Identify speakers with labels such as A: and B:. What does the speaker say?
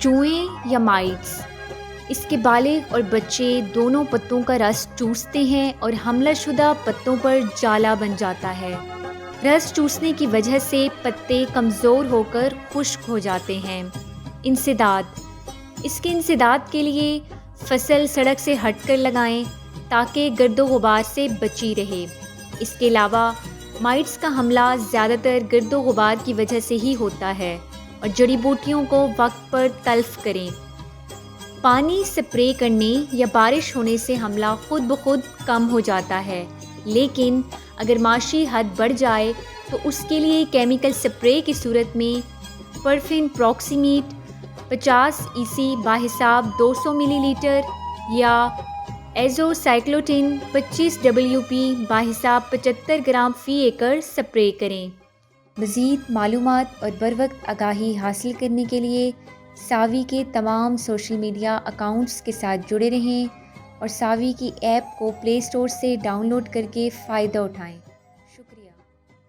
A: جوئیں یا مائٹس، اس کے بالغ اور بچے دونوں پتوں کا رس چوستے ہیں اور حملہ شدہ پتوں پر جالا بن جاتا ہے۔ رس چوسنے کی وجہ سے پتے کمزور ہو کر خشک ہو جاتے ہیں۔ انسداد، اس کے انسداد کے لیے فصل سڑک سے ہٹ کر لگائیں تاکہ گرد و غبار سے بچی رہے۔ اس کے علاوہ مائٹس کا حملہ زیادہ تر گرد و غبار کی وجہ سے ہی ہوتا ہے اور جڑی بوٹیوں کو وقت پر تلف کریں۔ پانی سپرے کرنے یا بارش ہونے سے حملہ خود بخود کم ہو جاتا ہے، لیکن اگر معاشی حد بڑھ جائے تو اس کے لیے کیمیکل سپرے کی صورت میں پرفین پروکسیمیٹ 50 EC بحساب 200 ملی لیٹر یا ایزو سائکلوٹین 25 WP بحساب 75 گرام فی ایکڑ سپرے کریں۔ مزید معلومات اور بروقت آگاہی حاصل کرنے کے لیے ساوی کے تمام سوشل میڈیا اکاؤنٹس کے ساتھ جڑے رہیں اور ساوی کی ایپ کو پلے اسٹور سے ڈاؤن لوڈ کر کے فائدہ اٹھائیں۔